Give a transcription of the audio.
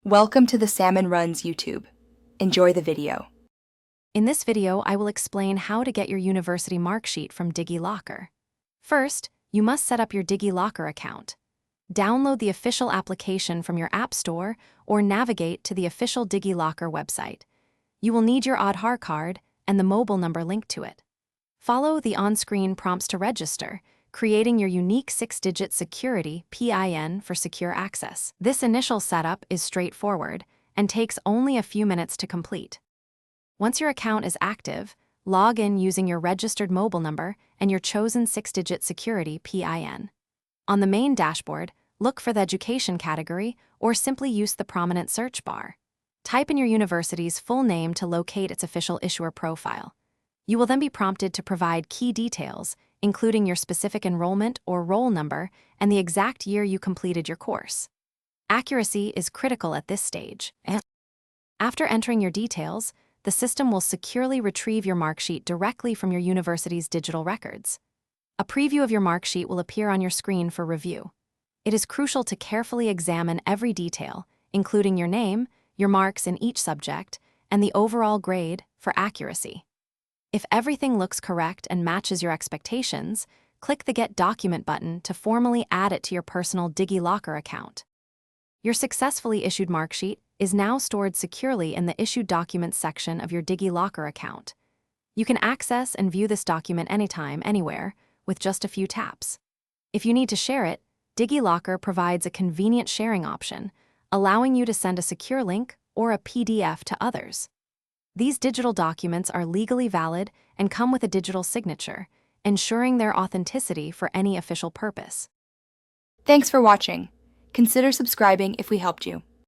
Welcome to the Salmon Runs YouTube. Enjoy the video. In this video, I will explain how to get your university Marksheet from DigiLocker. First, you must set up your DigiLocker account. Download the official application from your App Store or navigate to the official DigiLocker website. You will need your Aadhaar card and the mobile number linked to it. Follow the on-screen prompts to register, creating your unique 6-digit security PIN for secure access. This initial setup is straightforward and takes only a few minutes to complete. Once your account is active, log in using your registered mobile number and your chosen 6-digit security PIN. On the main dashboard, look for the education category or simply use the prominent search bar. Type in your university's full name to locate its official issuer profile. You will then be prompted to provide key details, including your specific enrollment or roll number and the exact year you completed your course. Accuracy is critical at this stage. After entering your details, the system will securely retrieve your Marksheet directly from your university's digital records. A preview of your Marksheet will appear on your screen for review. It is crucial to carefully examine every detail, including your name, your marks in each subject, and the overall grade for accuracy. If everything looks correct and matches your expectations, click the Get Document button to formally add it to your personal DigiLocker account. Your successfully issued Marksheet is now stored securely in the Issued Documents section of your DigiLocker account. You can access and view this document anytime, anywhere, with just a few taps. If you need to share it, DigiLocker provides a convenient sharing option, allowing you to send a secure link or a PDF to others. These digital documents are legally valid and come with a digital signature, ensuring their authenticity for any official purpose. Thanks for watching. Consider subscribing if we helped you.